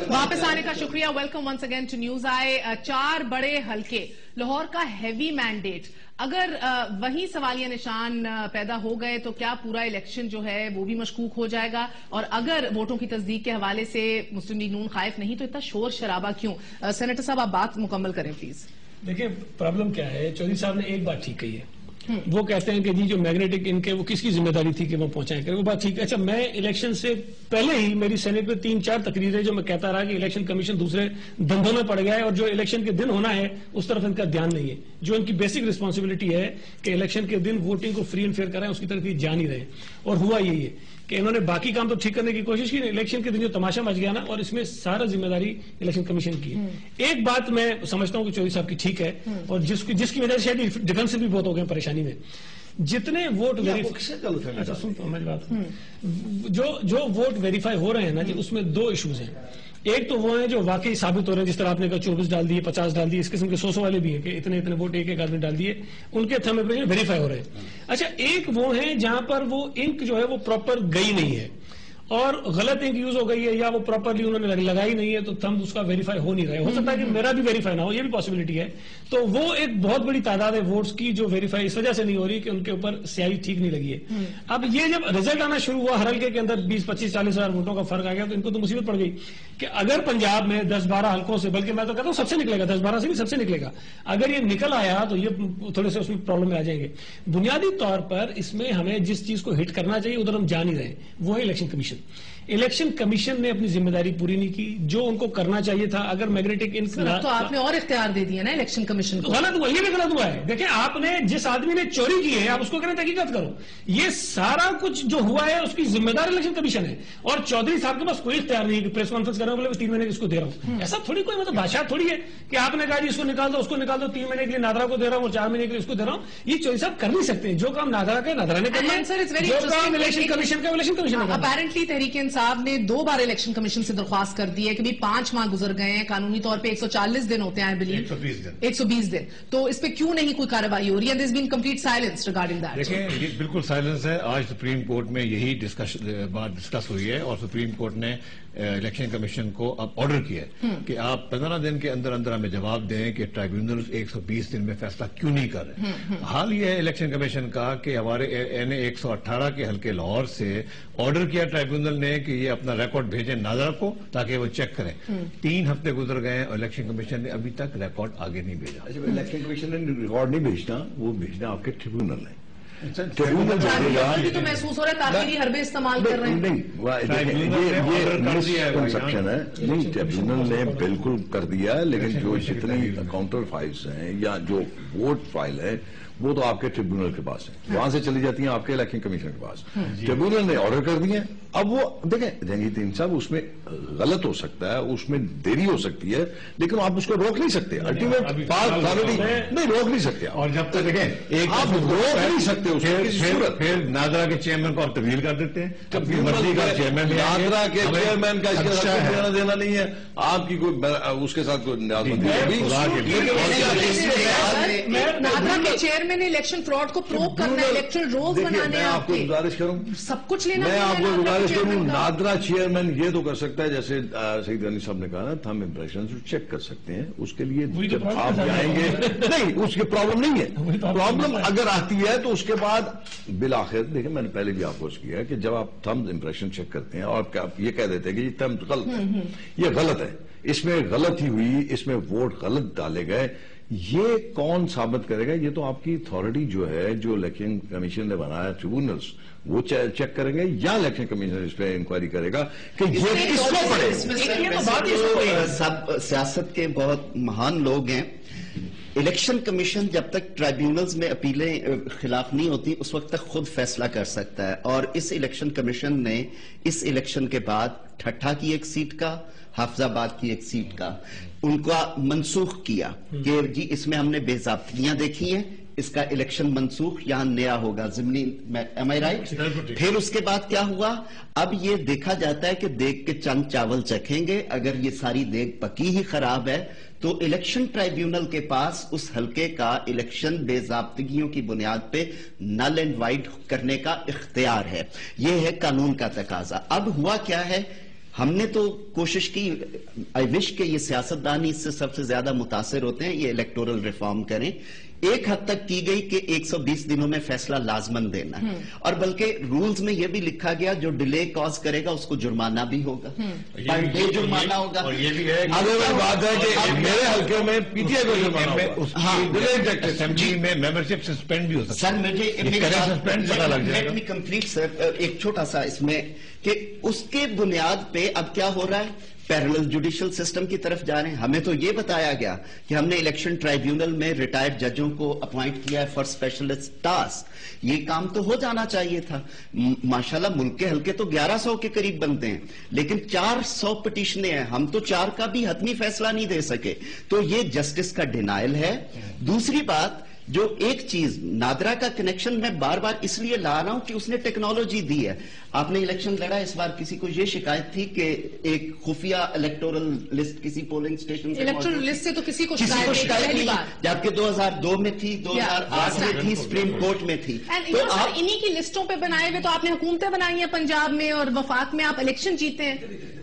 واپس آنے کا شکریہ. Welcome once again to news آئے. 4 بڑے حلقے, لاہور کا ہیوی مینڈیٹ, اگر وہی سوالیہ نشان پیدا ہو گئے تو کیا پورا الیکشن جو ہے وہ بھی مشکوک ہو جائے گا؟ اور اگر ووٹوں کی تصدیق کے حوالے سے مسلم لیگ نون خائف نہیں تو اتنا شور شرابہ کیوں؟ سینیٹر صاحب آپ بات مکمل کریں پلیز. دیکھیں پرابلم کیا ہے, چودھری صاحب نے ایک بات ٹھیک کہی ہے. وہ کہتے ہیں کہ جی جو میگنیٹک ان کے وہ کس کی ذمہ داری تھی کہ وہ پہنچائیں کریں, وہ بات ٹھیک ہے. اچھا میں الیکشن سے پہلے ہی میری سینٹ میں 3-4 تقریریں جو میں کہتا رہا کہ الیکشن کمیشن دوسرے دندوں میں پڑ گیا ہے, اور جو الیکشن کے دن ہونا ہے اس طرف ان کا دھیان نہیں ہے. جو ان کی بیسک رسپانسبلٹی ہے کہ الیکشن کے دن ووٹنگ کو فری اینڈ فیئر کرائیں, اس کی طرف یہ جان ہی رہے. اور ہوا یہی ہے کہ انہوں نے باقی کام تو ٹھیک کرنے کی کوشش کی, الیکشن کے دن جو تماشا مچ گیا نا, اور اس میں سارا ذمہ داری الیکشن کمیشن کی ہے. ایک بات میں سمجھتا ہوں کہ چودھری صاحب کی ٹھیک ہے, اور جس کی وجہ سے شاید ڈیفینس بھی بہت ہو گئے پریشانی میں. جتنے ووٹ جو ووٹ ویریفائی ہو رہے ہیں نا جی, اس میں 2 ایشوز ہیں. ایک تو وہ ہیں جو واقعی ثابت ہو رہے ہیں, جس طرح آپ نے کہا 24 ڈال دیے, 50 ڈال دیے, اس قسم کے 100 والے بھی ہیں کہ اتنے ووٹ ایک آدمی ڈال دیے, ان کے تھم پہ ویریفائی ہو رہے ہیں. اچھا ایک وہ ہیں جہاں پر وہ انک جو ہے وہ پراپر گئی نہیں ہے, اور غلط انک یوز ہو گئی ہے, یا وہ پراپرلی انہوں نے لگائی نہیں ہے, تو تھم اس کا ویریفائی ہو نہیں رہا ہے. ہو سکتا ہے کہ میرا بھی ویریفائی نہ ہو, یہ بھی پاسبلٹی ہے. تو وہ ایک بہت بڑی تعداد ہے ووٹس کی جو ویریفائی اس وجہ سے نہیں ہو رہی کہ ان کے اوپر سیاہی ٹھیک نہیں لگی ہے. اب یہ جب رزلٹ آنا شروع ہوا, ہر حلقے کے اندر 20-25-40 ہزار ووٹوں کا فرق آ گیا, تو ان کو تو مصیبت پڑ گئی کہ اگر پنجاب میں 10-12 حلقوں سے, بلکہ میں تو کہتا ہوں سب سے نکلے گا, 10-12 سے بھی سب سے نکلے گا. اگر یہ نکل آیا تو یہ تھوڑے سے اس میں پرابلم میں آ جائیں گے. بنیادی طور پر اس میں ہمیں جس چیز کو ہٹ کرنا چاہیے ادھر ہم جان ہی رہے, وہ ہے الیکشن کمیشن. الیکشن کمیشن نے اپنی ذمہ داری پوری نہیں کی جو ان کو کرنا چاہیے تھا. اگر میگنیٹک انک تو آپ نے اور اختیار دے دیا نا الیکشن کمیشن کو. غلط ہوا, یہ بھی غلط ہوا ہے. دیکھیں آپ نے جس آدمی نے چوری کی ہے آپ اس کو کہنا تحقیقات کرو. یہ سارا کچھ جو ہوا ہے اس کی ذمہ دار الیکشن کمیشن ہے, اور چودھری صاحب کے پاس کوئی اختیار نہیں ہے کہ پریس کانفرنس کرنا بولے 3 مہینے اس کو دے رہا ہوں. ایسا تھوڑی کوئی مطلب بادشاہ تھوڑی ہے کہ آپ نے کہا جی اس کو نکال دو, اس کو نکال دو, 3 مہینے کے لیے نادرا کو دے رہا ہوں اور 4 مہینے کے لیے اس کو دے رہا ہوں. یہ چودھری صاحب کر نہیں سکتے. جو کام نادرا کا نادرا نے کرنا ہے, جو کام الیکشن کمیشن کا الیکشن کمیشن نے کرنا ہے. اپیرنٹلی تحریک انصاف صاحب نے 2 بار الیکشن کمیشن سے درخواست کر دی ہے کہ بھی 5 ماہ گزر گئے ہیں, قانونی طور پہ 140 دن ہوتے ہیں, آئی بلیو 120 دن, تو اس پہ کیوں نہیں کوئی کارروائی ہو رہی ہے؟ دیر از been complete silence regarding that. دیکھیں یہ بالکل سائلنس ہے. آج سپریم کورٹ میں یہی بات ڈسکس ہوئی ہے اور سپریم کورٹ نے الیکشن کمیشن کو اب آرڈر کیا ہے کہ آپ 15 دن کے اندر اندر ہمیں جواب دیں کہ ٹرائیبیونل 120 دن میں فیصلہ کیوں نہیں کر رہے. حال یہ ہے الیکشن کمیشن کا کہ ہمارے N118 کے حلقے لاہور سے آرڈر کیا ٹرائیبیونل نے کہ یہ اپنا ریکارڈ بھیجیں ناظرہ کو تاکہ وہ چیک کریں. 3 ہفتے گزر گئے اور الیکشن کمیشن نے ابھی تک ریکارڈ آگے نہیں بھیجا. الیکشن کمیشن نے ریکارڈ نہیں بھیجنا, وہ بھیجنا آپ کے ٹریبیونل ہے. تو محسوس ہو رہا ہے تاخیری حربے استعمال کر رہے ہیں. نہیں, ٹریبیونل نے بالکل کر دیا ہے, لیکن جو جتنی کاؤنٹر فائلز ہیں یا جو ووٹ فائل ہے وہ تو آپ کے ٹریبیونل کے پاس ہے, وہاں سے چلی جاتی ہیں آپ کے الیکشن کمیشن کے پاس. ٹریبیونل نے آرڈر کر دیے. اب وہ دیکھیں جہانگیر صاحب, اس میں غلط ہو سکتا ہے, اس میں دیری ہو سکتی ہے, لیکن آپ اس کو روک نہیں سکتے. الٹیمیٹ پاس نہیں روک نہیں سکتے. اور جب تک دیکھیں آپ روک نہیں سکتے اس کو. پھر ناظرہ کے چیئرمین کو آپ تبدیل کر دیتے ہیں, اپنی مرضی کا چیئرمین. ناظرہ کے چیئرمین کا اس کے ساتھ لینا دینا نہیں ہے, آپ کی کوئی اس کے ساتھ کوئی نیازمندی ناظرہ کے چیئرمین نے الیکشن فراڈ کو پروب کرنا ہے, الیکشن رولز بنانے میں آپ کو گزارش کروں, سب کچھ لینا. میں آپ کو گزارش کروں, ناظرہ چیئرمین یہ تو کر سکتا ہے جیسے سعید غنی صاحب نے کہا نا, ہم امپریشن چیک کر سکتے ہیں. اس کے لیے جب آپ جائیں گے نہیں, اس کی پرابلم نہیں ہے. پرابلم اگر آتی ہے تو اس کے بعد بالآخر دیکھیں, میں نے پہلے بھی آپ کو کیا کہ جب آپ تھمب امپریشن چیک کرتے ہیں اور یہ کہہ دیتے ہیں کہ یہ تھمب غلط ہے, یہ غلط ہے, اس میں غلطی ہوئی, اس میں ووٹ غلط ڈالے گئے, یہ کون ثابت کرے گا؟ یہ تو آپ کی اتھارٹی جو ہے, جو الیکشن کمیشن نے بنایا ٹریبیونلز, وہ چیک کریں گے, یا الیکشن کمیشن اس پہ انکوائری کرے گا کہ یہ کس کو پڑے. سب سیاست کے بہت مہان لوگ ہیں. الیکشن کمیشن جب تک ٹرائیبیونلز میں اپیلیں خلاف نہیں ہوتی اس وقت تک خود فیصلہ کر سکتا ہے. اور اس الیکشن کمیشن نے اس الیکشن کے بعد ٹھٹھا کی ایک سیٹ کا, حافظ آباد کی ایک سیٹ کا ان کا منسوخ کیا کہ جی اس میں ہم نے بے ضابطگیاں دیکھی ہیں, اس کا الیکشن منسوخ, یہاں نیا ہوگا ضمنی. ایم آئی رائٹ؟ پھر اس کے بعد کیا ہوا؟ اب یہ دیکھا جاتا ہے کہ دیکھ کے چند چاول چکھیں گے, اگر یہ ساری دیکھ پکی ہی خراب ہے تو الیکشن ٹرائیبیونل کے پاس اس حلقے کا الیکشن بے ضابطگیوں کی بنیاد پہ نل اینڈ وائڈ کرنے کا اختیار ہے. یہ ہے قانون کا تقاضا. اب ہوا کیا ہے, ہم نے تو کوشش کی, آئی وش کہ یہ سیاستدان اس سے سب سے زیادہ متاثر ہوتے ہیں, یہ الیکٹورل ریفارم کریں. ایک حد تک کی گئی کہ 120 دنوں میں فیصلہ لازمن دینا ہے, اور بلکہ رولز میں یہ بھی لکھا گیا جو ڈیلے کاز کرے گا اس کو جرمانہ بھی ہوگا, پر ڈے جرمانہ ہوگا. اور یہ بھی ہے بات ہے کہ میرے حلقے میں پی ٹی آئی کو جرمانہ اسمبلی میں ممبرشپ سسپینڈ بھی ہو سکتا ہے. سر مجھے کمپلیٹ سر ایک چھوٹا سا اس میں کہ اس کے بنیاد پہ اب کیا ہو رہا ہے, پیرلل جوڈیشل سسٹم کی طرف جا رہے ہیں. ہمیں تو یہ بتایا گیا کہ ہم نے الیکشن ٹرائیبیونل میں ریٹائرڈ ججوں کو اپوائنٹ کیا ہے فار اسپیشلسٹ ٹاسک. یہ کام تو ہو جانا چاہیے تھا. ماشاءاللہ ملک کے حلقے تو 1100 کے قریب بنتے ہیں, لیکن 400 پٹیشنیں ہیں, ہم تو 4 کا بھی حتمی فیصلہ نہیں دے سکے. تو یہ جسٹس کا ڈینائل ہے. دوسری بات, جو ایک چیز نادرا کا کنیکشن میں بار بار اس لیے لا رہا ہوں کہ اس نے ٹیکنالوجی دی ہے. آپ نے الیکشن لڑا, اس بار کسی کو یہ شکایت تھی کہ ایک خفیہ الیکٹورل لسٹ کسی پولنگ اسٹیشن سے, الیکٹورل لسٹ سے تو کسی کو شکایت نہیں, جبکہ 2002 میں تھی, 2008 میں تھی, سپریم کورٹ میں تھی. تو آپ انہی کی لسٹوں پہ بنائے ہوئے, تو آپ نے حکومتیں بنائی ہیں پنجاب میں اور وفاق میں, آپ الیکشن جیتے ہیں,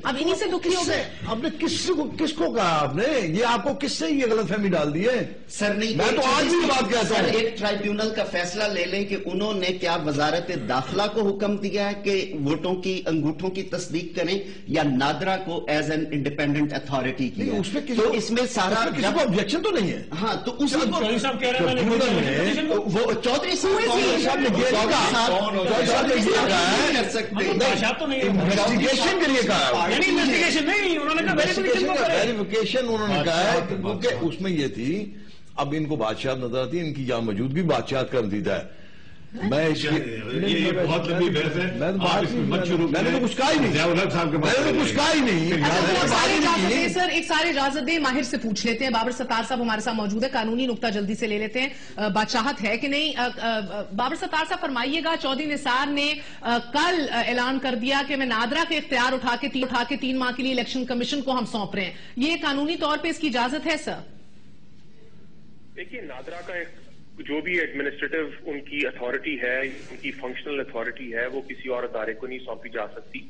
اب انہی سے دکھی ہو گئے. آپ نے کس کو کہا, آپ نے یہ آپ کو کس سے یہ غلط فہمی ڈال دی ہے؟ سر نہیں, میں تو آج بھی بات کہتا ہوں, ایک ٹرائیبیونل کا فیصلہ لے لیں کہ انہوں نے کیا وزارت داخلہ کو حکم دیا ہے کہ ووٹوں کی انگوٹھوں کی تصدیق کریں, یا نادرا کو ایز این انڈیپینڈنٹ اتھارٹی کی, تو اس میں سارا آبجیکشن تو نہیں ہے. ہاں, تو اس چودھری صاحب کہہ رہے ہیں وہ چودھری صاحب نے کر سکتے انویسٹیگیشن کے لیے کہا, ویریفیکیشن انہوں نے کہا ہے, کیونکہ اس میں یہ تھی, اب ان کو بادشاہت نظر آتی ہے, ان کی یہاں موجودگی بادشاہت کا نتیجہ ہے. میں یہ بہت لمبی بحث ہے، میں نے تو کچھ کہا ہی نہیں، میں نے تو کچھ کہا ہی نہیں. سر ایک سارے اجازت دیں، ماہر سے پوچھ لیتے ہیں. بابر ستار صاحب ہمارے ساتھ موجود ہے، قانونی نقطہ جلدی سے لے لیتے ہیں. بادشاہت ہے کہ نہیں؟ بابر ستار صاحب فرمائیے گا، چودھری نثار نے کل اعلان کر دیا کہ میں نادرا کے اختیار اٹھا کے 3 ماہ کے لیے الیکشن کمیشن کو ہم سونپ رہے ہیں. یہ قانونی طور پہ اس کی اجازت ہے سر؟ دیکھیے، نادرا کا جو بھی ایڈمنسٹریٹو ان کی اتھارٹی ہے، ان کی فنکشنل اتھارٹی ہے، وہ کسی اور ادارے کو نہیں سونپی جا سکتی.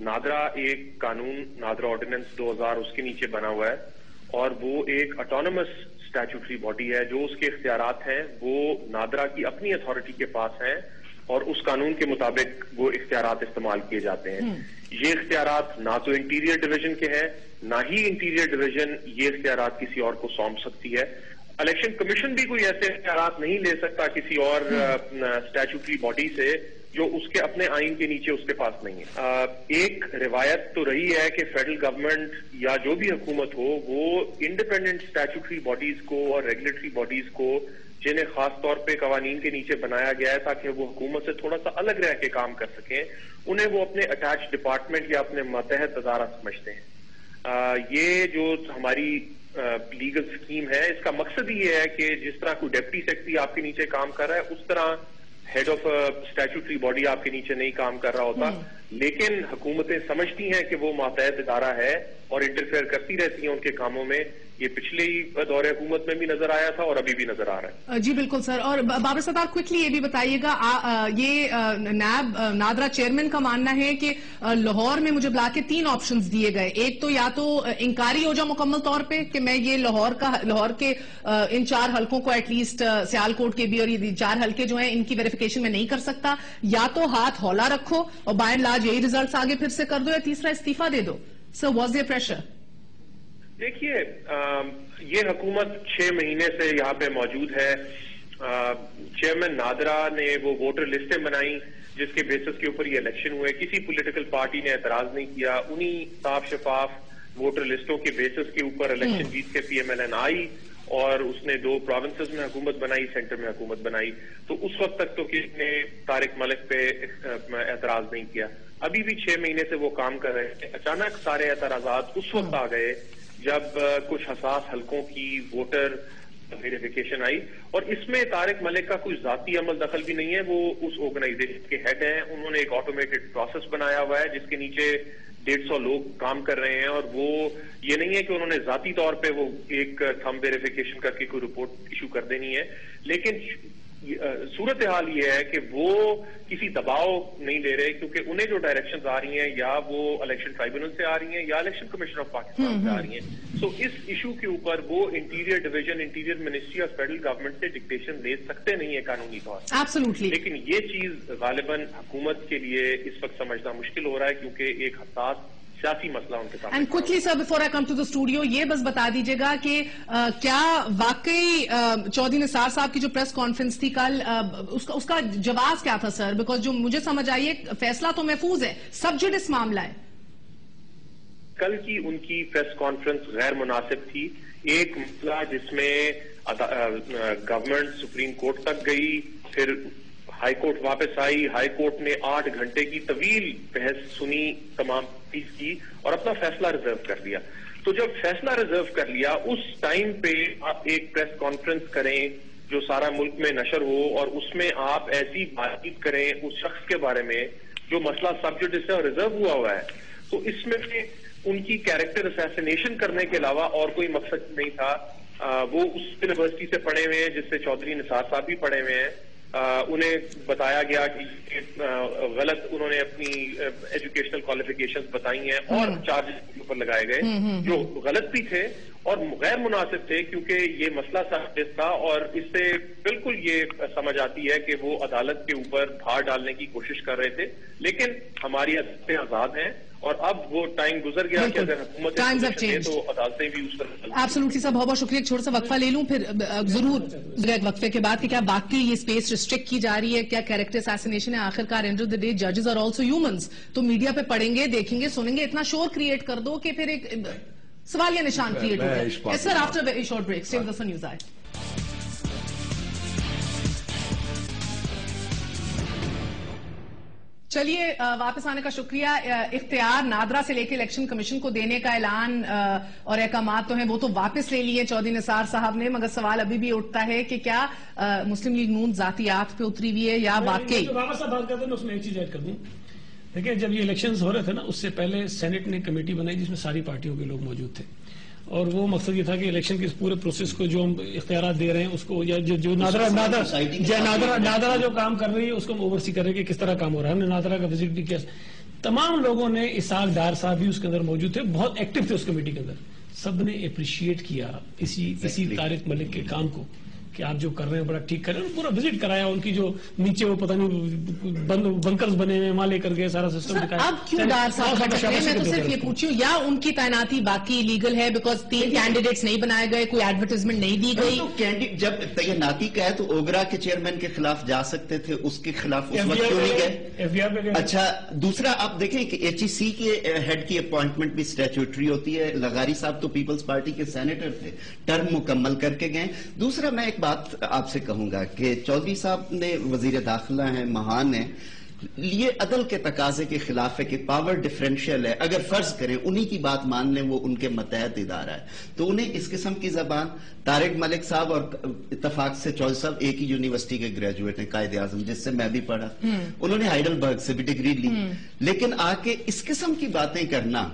نادرا ایک قانون، نادرا آرڈیننس 2000 اس کے نیچے بنا ہوا ہے، اور وہ ایک اٹانومس اسٹیچوٹری باڈی ہے. جو اس کے اختیارات ہیں وہ نادرا کی اپنی اتھارٹی کے پاس ہیں، اور اس قانون کے مطابق وہ اختیارات استعمال کیے جاتے ہیں. یہ اختیارات نہ تو انٹیریئر ڈویژن کے ہیں، نہ ہی انٹیریئر ڈویژن یہ اختیارات کسی اور کو سونپ سکتی ہے. الیکشن کمیشن بھی کوئی ایسے اختیارات نہیں لے سکتا کسی اور اسٹیچوٹری باڈی سے جو اس کے اپنے آئین کے نیچے اس کے پاس نہیں ہے. ایک روایت تو رہی ہے کہ فیڈرل گورنمنٹ یا جو بھی حکومت ہو، وہ انڈیپینڈنٹ اسٹیچوٹری باڈیز کو اور ریگولیٹری باڈیز کو، جنہیں خاص طور پہ قوانین کے نیچے بنایا گیا ہے تاکہ وہ حکومت سے تھوڑا سا الگ رہ کے کام کر سکیں، انہیں وہ اپنے اٹیچ ڈپارٹمنٹ یا اپنے ماتحت ادارہ سمجھتے ہیں. یہ جو ہماری لیگل سکیم ہے، اس کا مقصد یہ ہے کہ جس طرح کوئی ڈپٹی سیکرٹری آپ کے نیچے کام کر رہا ہے، اس طرح ہیڈ آف اسٹیچوٹری باڈی آپ کے نیچے نہیں کام کر رہا ہوتا. لیکن حکومتیں سمجھتی ہیں کہ وہ ماتحت ادارہ ہے اور انٹرفیئر کرتی رہتی ہیں ان کے کاموں میں. یہ پچھلے ہی دور حکومت میں بھی نظر آیا تھا اور ابھی بھی نظر آ رہا ہے. جی بالکل سر. اور بابر ستار کوئکلی یہ بھی بتائیے گا، یہ نیب نادرا چیئرمین کا ماننا ہے کہ لاہور میں مجھے بلا کے 3 آپشنز دیے گئے. ایک تو یا تو انکاری ہو جاؤ مکمل طور پہ کہ میں یہ لاہور کے ان 4 حلقوں کو ایٹ لیسٹ سیال کوٹ کے بھی اور یہ 4 حلقے جو ہیں ان کی ویریفیکیشن میں نہیں کر سکتا، یا تو ہاتھ ہولا رکھو اور بائی اینڈ لارج یہی ریزلٹس آگے پھر سے کر دو، یا تیسرا استعفیٰ دے دو. سر واز دیئر پریشر؟ دیکھیے، یہ حکومت 6 مہینے سے یہاں پہ موجود ہے. چیئرمین نادرا نے وہ ووٹر لسٹیں بنائی جس کے بیسس کے اوپر یہ الیکشن ہوئے. کسی پولیٹیکل پارٹی نے اعتراض نہیں کیا. انہی صاف شفاف ووٹر لسٹوں کے بیسس کے اوپر الیکشن جیت کے پی ایم ایل این آئی، اور اس نے 2 پروونسز میں حکومت بنائی، سینٹر میں حکومت بنائی. تو اس وقت تک تو کسی نے طارق ملک پہ اعتراض نہیں کیا. ابھی بھی 6 مہینے سے وہ کام کر رہے ہیں. اچانک سارے اعتراضات اس وقت آ گئے جب کچھ حساس حلقوں کی ووٹر ویریفیکیشن آئی، اور اس میں طارق ملک کا کوئی ذاتی عمل دخل بھی نہیں ہے. وہ اس آرگنائزیشن کے ہیڈ ہیں. انہوں نے ایک آٹومیٹڈ پروسیس بنایا ہوا ہے جس کے نیچے 150 لوگ کام کر رہے ہیں، اور وہ یہ نہیں ہے کہ انہوں نے ذاتی طور پہ وہ ایک تھمب ویریفیکیشن کر کے کوئی رپورٹ ایشو کر دینی ہے. لیکن صورتحال یہ ہے کہ وہ کسی دباؤ نہیں لے رہے، کیونکہ انہیں جو ڈائریکشنز آ رہی ہیں یا وہ الیکشن ٹرائبونل سے آ رہی ہیں یا الیکشن کمیشن آف پاکستان سے آ رہی ہیں. تو اس ایشو کے اوپر وہ انٹیریئر ڈویژن، انٹیریئر منسٹری اور فیڈرل گورنمنٹ سے ڈکٹیشن لے سکتے نہیں ہے قانونی طور پر. ایبسولوٹلی. لیکن یہ چیز غالباً حکومت کے لیے اس وقت سمجھنا مشکل ہو رہا ہے، کیونکہ ایک حساس سیاسی مسئلہ ان کے سامنے. And quickly sir before I come to the studio, یہ بس بتا دیجیے گا کہ کیا واقعی چودھری نثار صاحب کی جو پریس کانفرنس تھی کل، اس کا جواز کیا تھا سر؟ بیکاز جو مجھے سمجھ آئی ہے فیصلہ تو محفوظ ہے، سب جوڈس معاملہ ہے. کل کی ان کی پریس کانفرنس غیر مناسب تھی. ایک مسئلہ جس میں گورنمنٹ سپریم کورٹ تک گئی، پھر ہائی کورٹ واپس آئی. ہائی کورٹ نے 8 گھنٹے کی طویل بحث سنی، تمام چیز کی، اور اپنا فیصلہ ریزرو کر لیا. تو جب فیصلہ ریزرو کر لیا، اس ٹائم پہ آپ ایک پریس کانفرنس کریں جو سارا ملک میں نشر ہو، اور اس میں آپ ایسی بات چیت کریں اس شخص کے بارے میں جو مسئلہ سب جوڈس ہے اور ریزرو ہوا ہے. تو اس میں ان کی کیریکٹر اسیسینیشن کرنے کے علاوہ اور کوئی مقصد نہیں تھا. وہ اس یونیورسٹی سے پڑھے ہوئے ہیں جس سے چودھری نثار صاحب بھی پڑھے ہوئے ہیں. انہیں بتایا گیا کہ غلط انہوں نے اپنی ایجوکیشنل کوالیفیکیشنز بتائی ہیں اور چارجز کے اوپر لگائے گئے جو غلط بھی تھے اور غیر مناسب تھے، کیونکہ یہ مسئلہ سازش تھا. اور اس سے بالکل یہ سمجھ آتی ہے کہ وہ عدالت کے اوپر بھار ڈالنے کی کوشش کر رہے تھے. لیکن ہماری عدالتیں آزاد ہیں، اور اب وہ ٹائم گزر گیا کہ اگر حکومت تو عدالتیں بھی اس طرح. ایبسولوٹلی صاحب، بہت بہت شکریہ. ایک چھوٹا سا وقفہ لے لوں پھر ضرور ایک وقفے کے بعد کہ کیا واقعی یہ اسپیس ریسٹرکٹ کی جا رہی ہے، کیا کیریکٹر اسیسینیشن ہے. آخر car and of the day ججز آر آلسو ہیومنز. تو میڈیا پہ پڑھیں گے، دیکھیں گے، سنیں گے، اتنا شور کریٹ کر دو کہ پھر ایک سوالیہ نشان کریٹ ہو گیا. Sir after a short break stay with us on News I. چلیے واپس آنے کا شکریہ. اختیار نادرا سے لے کے الیکشن کمیشن کو دینے کا اعلان اور احکامات تو ہیں وہ تو واپس لے لیے چودھری نثار صاحب نے, مگر سوال ابھی بھی اٹھتا ہے کہ کیا مسلم لیگ نون ذاتیات پہ اتری ہوئی ہے یا واقعی. واپس آپ بات کرتے ہیں, اس میں ایک چیز ایڈ کر دوں. دیکھیں جب یہ الیکشنز ہو رہے تھے نا, اس سے پہلے سینٹ نے کمیٹی بنائی جس میں ساری پارٹیوں کے لوگ موجود تھے, اور وہ مقصد یہ تھا کہ الیکشن کے اس پورے پروسیس کو جو ہم اختیارات دے رہے ہیں اس کو, یا جو نادرا جو کام کر رہی ہے اس کو ہم اوورسی کر رہے ہیں کہ کس طرح کام ہو رہا ہے. ہم نے نادرا کا وزٹ بھی کیا, تمام لوگوں نے, اسحاق ڈار صاحب بھی اس کے اندر موجود تھے, بہت ایکٹیو تھے اس کمیٹی کے اندر, سب نے اپریشیٹ کیا اسی طارق ملک کے کام کو کہ آپ جو کر رہے ہیں بڑا ٹھیک کر رہے ہیں. پورا وزٹ کرایا, ان کی جو نیچے وہ پتہ نہیں بنکرز بنے ہوئے وہاں لے کر گئے, سارا سسٹم دکھایا. اب کیوں ڈار صاحب میں تو صرف یہ پوچھوں, یا ان کی تعیناتی باقی لیگل ہے بیکاز 3 کینڈیڈیٹس نہیں بنائے گئے, کوئی ایڈورٹائزمنٹ نہیں دی گئی. جب تعیناتی کا ہے تو اوگرا کے چیئرمین کے خلاف جا سکتے تھے, اس کے خلاف اس وقت کیوں نہیں گئے؟ اچھا, دوسرا آپ دیکھیں کہ ایچ ای سی کے ہیڈ کی اپوائنٹمنٹ بھی اسٹیچوٹری ہوتی ہے. لغاری صاحب تو پیپلز پارٹی کے سینیٹر تھے, ٹرم مکمل کر کے گئے. دوسرا میں ایک بات آپ سے کہوں گا کہ چودھری صاحب نے وزیر داخلہ ہیں, مہان ہیں, یہ عدل کے تقاضے کے خلاف ہے کہ پاور ڈیفرنشیل ہے. اگر فرض کریں انہی کی بات مان لیں, وہ ان کے متحد ادارہ ہے, تو انہیں اس قسم کی زبان. طارق ملک صاحب اور اتفاق سے چودھری صاحب ایک ہی یونیورسٹی کے گریجویٹ ہیں, قائد اعظم, جس سے میں بھی پڑھا, انہوں نے ہائیڈلبرگ سے بھی ڈگری لی, لیکن آ کے اس قسم کی باتیں کرنا,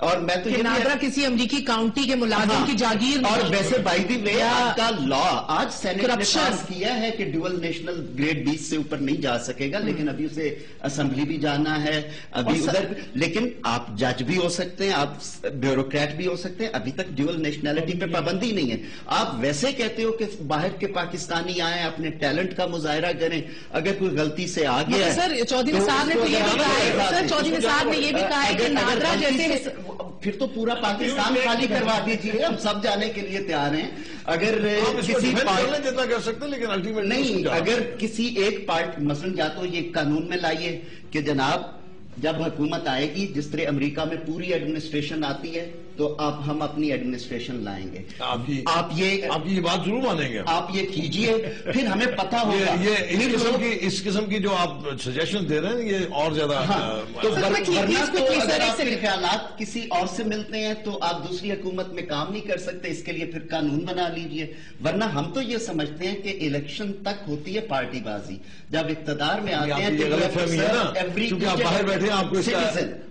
اور میں تو نادرا کسی امریکی کاؤنٹی کے ملازم کی جاگیر. اور ویسے بائی دی وے آپ کا لا آج سینٹ نے پاس کیا ہے کہ ڈیول نیشنل گریڈ 20 سے اوپر نہیں جا سکے گا, لیکن ابھی اسے اسمبلی بھی جانا ہے, ابھی ادھر, لیکن آپ جج بھی ہو سکتے ہیں, آپ بیوروکریٹ بھی ہو سکتے ہیں. ابھی تک ڈیول نیشنلٹی پہ پابندی نہیں ہے. آپ ویسے کہتے ہو کہ باہر کے پاکستانی آئیں, اپنے ٹیلنٹ کا مظاہرہ کریں, اگر کوئی غلطی سے آ گیا ہے. سر چودھری نثار نے یہ بھی کہا ہے, سر چودھری نثار نے یہ بھی کہا ہے کہ نادرا جیسے, پھر تو پورا پاکستان خالی کروا دیجیے, ہم سب جانے کے لیے تیار ہیں. اگر کسی جتنا کر سکتے ہیں, لیکن الٹیمیٹ نہیں, اگر کسی ایک پارٹ مثلا یا تو یہ قانون میں لائیے کہ جناب جب حکومت آئے گی, جس طرح امریکہ میں پوری ایڈمنسٹریشن آتی ہے, تو ہم اپنی ایڈمنسٹریشن لائیں گے. آپ یہ بات ضرور مانیں گے, آپ یہ کیجئے, پھر ہمیں پتا ہوگا. یہ اس قسم کی جو آپ سجیشن دے رہے ہیں, یہ اور زیادہ. تو ورنہ تو اگر آپ کے خیالات کسی اور سے ملتے ہیں تو آپ دوسری حکومت میں کام نہیں کر سکتے, اس کے لیے پھر قانون بنا لیجئے. ورنہ ہم تو یہ سمجھتے ہیں کہ الیکشن تک ہوتی ہے پارٹی بازی, جب اقتدار میں آتے ہیں تو غلط فہمی ہے نا, کیونکہ آپ باہر بیٹھے ہیں,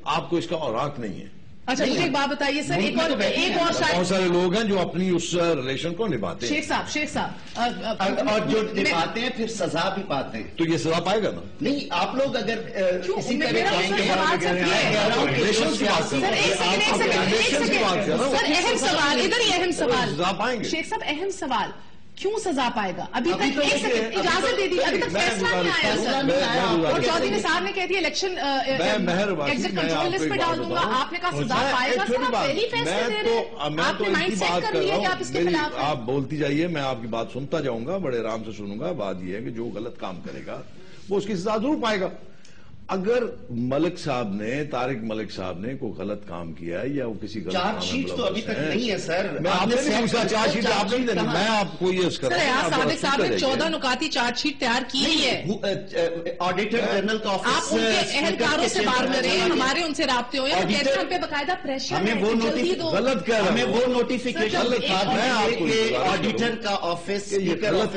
آپ کو اس کا اوراق نہیں ہے. اچھا مجھے ایک بات بتائیے سر, ایک اور بہت سارے لوگ ہیں جو اپنی اس ریلیشن کو نبھاتے ہیں. شیخ صاحب اور جو نبھاتے ہیں پھر سزا بھی پاتے ہیں, تو یہ سزا پائے گا نا. نہیں, آپ لوگ اگر کسی طرح جائیں گے, اہم سوال, ادھر ہی اہم سوال, سزا پائیں گے. شیخ صاحب اہم سوال, کیوں سزا پائے گا؟ ابھی تک اجازت دے دی, ابھی تک فیصلہ نہیں آیا. اور چودھری نثار نے کہہ دیا الیکشن ایگزٹ کنٹرول لسٹ پہ ڈال دوں گا, آپ نے کہا سزا پائے گا. سر آپ پہلی فیصلے دے رہے ہیں, آپ نے مائنڈ سیٹ کر لیا کہ آپ اس کے خلاف ہیں. آپ بولتی جائیے, میں آپ کی بات سنتا جاؤں گا, بڑے آرام سے سنوں گا. بات یہ ہے کہ جو غلط کام کرے گا وہ اس کی سزا ضرور پائے گا. اگر ملک صاحب نے, طارق ملک صاحب نے کوئی غلط کام کیا ہے یا وہ کسی غلط چارج شیٹ تو ابھی تک نہیں ہے سر, میں آپ نے پوچھا چارج شیٹ آپ نے دینی, میں آپ کو یہ کر رہا ہوں. صادق صاحب نے 14 نکاتی چارج شیٹ تیار کی ہے. آڈیٹر جنرل کا آفس, آپ ان کے اہلکاروں سے بات کریں, ہمارے ان سے رابطے ہو, یا کہتے ہیں ہم پہ باقاعدہ پریشر ہے, ہمیں وہ نوٹیفیکیشن آڈیٹر کا آفس غلط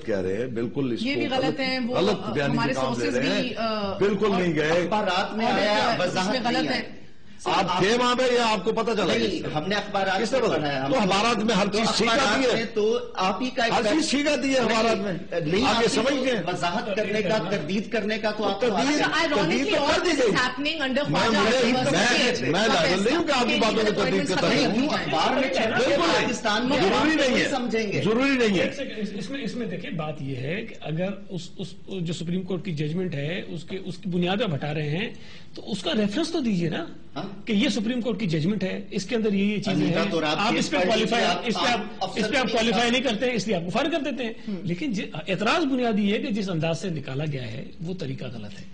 کہہ رہے ہیں. بالکل یہ بھی غلط ہے, غلط ہمارے سورسز بالکل نہیں گئے, اخبارات میں آیا, وضاحت غلط ہے. آپ تھے وہاں پہ یا آپ کو پتا چلا؟ ہم نے اخبارات تو اخبارات میں ہر چیز ٹھیک آتی ہے, تو آپ ہی کا ہر چیز ٹھیک آتی ہے اخبارات میں. آپ یہ سمجھ گئے, وضاحت کرنے کا, تردید کرنے کا, تو آپ تردید کر دی گئی. میں لاگل نہیں ہوں کہ آپ کی باتوں میں تردید کرتا ہوں. اخبار میں پاکستان میں ضروری نہیں ہے, سمجھیں گے, ضروری نہیں ہے. اس میں دیکھیں بات یہ ہے کہ اگر اس جو سپریم کورٹ کی ججمنٹ ہے اس کی بنیاد پر ہٹا رہے ہیں, تو اس کا ریفرنس تو دیجئے نا کہ یہ سپریم کورٹ کی ججمنٹ ہے, اس کے اندر یہ چیزیں ہیں, آپ اس پہ کوالیفائی نہیں کرتے ہیں, اس لیے آپ کو فائر کر دیتے ہیں. لیکن اعتراض بنیادی ہے کہ جس انداز سے نکالا گیا ہے وہ طریقہ غلط ہے.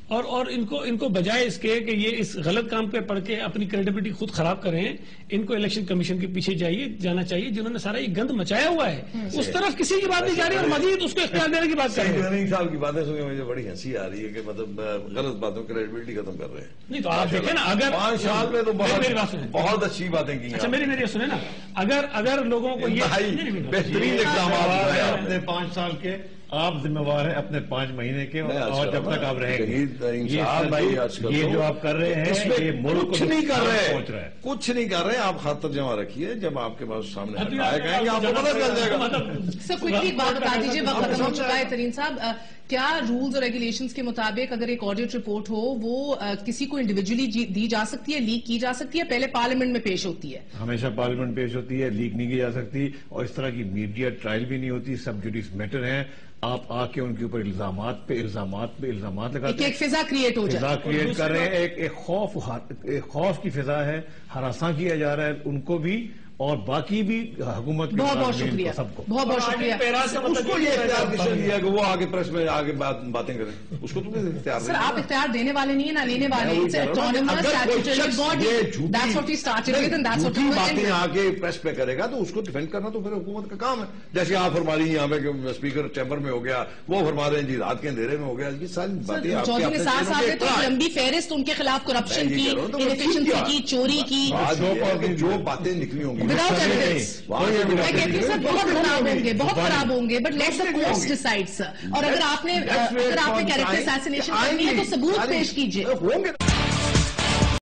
اور ان کو بجائے اس کے کہ یہ اس غلط کام پہ پڑھ کے اپنی کریڈیبلٹی خود خراب کریں، ان کو الیکشن کمیشن کے پیچھے جانا چاہیے جنہوں نے سارا یہ گند مچایا ہوا ہے. اس طرف کسی کی بات نہیں جا رہی اور مزید اس کو اختیار دینے کی بات کر رہے ہیں. صاحب کی باتیں سن کے مجھے بڑی ہنسی آ رہی ہے کہ مطلب غلط باتوں کی کریڈیبلٹی ختم کر رہے ہیں. نہیں تو آپ دیکھیں نا، اگر 5 سال میں تو بہت اچھی باتیں کی. اچھا میری سنیں نا، اگر لوگوں کو یہ بہترین اقدامات اپنے 5 سال کے آپ ذمہ وار ہیں اپنے 5 مہینے کے، اور جب تک آپ رہیں گے یہ جو آپ کر رہے ہیں یہ ملک کچھ نہیں کر پہنچ رہا رہے ہے. کچھ نہیں کر رہے. آپ خاطر جمع رکھیے، جب آپ کے پاس سامنے آئے گا آپ کو پتہ چل جائے گا. سر کوئکلی بات بتا دیجیے، وقت ختم ہو چکا ہے. ترین صاحب، کیا رولز اور ریگولیشنز کے مطابق اگر ایک آڈیٹ رپورٹ ہو وہ کسی کو انڈیویجولی دی جا سکتی ہے، لیک کی جا سکتی ہے، پہلے پارلیمنٹ میں پیش ہوتی ہے؟ ہمیشہ پارلیمنٹ پیش ہوتی ہے، لیک نہیں کی جا سکتی، اور اس طرح کی میڈیا ٹرائل بھی نہیں ہوتی. سب جوڈیس میٹر ہیں، آپ آ کے ان کے اوپر الزامات لگاتے ہیں، ایک فضا کریٹ ہو جائے، فضا کریٹ کر رہے ہیں. ایک خوف کی فضا ہے، ہراساں کیا جا رہا ہے ان کو بھی اور باقی بھی حکومت. بہت شکریہ، سب کو بہت شکریہ. اس کو یہ اختیار کس نے دیا کہ وہ آگے پریس میں آگے باتیں کریں؟ اس کو تم نے اختیار سر آپ اختیار دینے والے نہیں ہیں نہ لینے والے ہیں. باتیں آگے پریس پہ کرے گا تو اس کو ڈیفینڈ کرنا تو پھر حکومت کا کام ہے. جیسے آپ فرما رہی ہیں یہاں پہ کہ اسپیکر چیمبر میں ہو گیا، وہ فرما رہے ہیں جی رات کے اندھیرے میں ہو گیا. یہ ساری باتیں چودھری نثار صاحب نے تو لمبی فہرست ان کے خلاف کرپشن کی، انفیشنسی کی، چوری کی، جو باتیں نکلی ہوں گی میں کہتی ہوں سر بہت خراب ہوں گے but let the courts decide sir. اور اگر آپ نے کیریکٹر اسیسینیشن کرنی ہے تو ثبوت پیش کیجیے.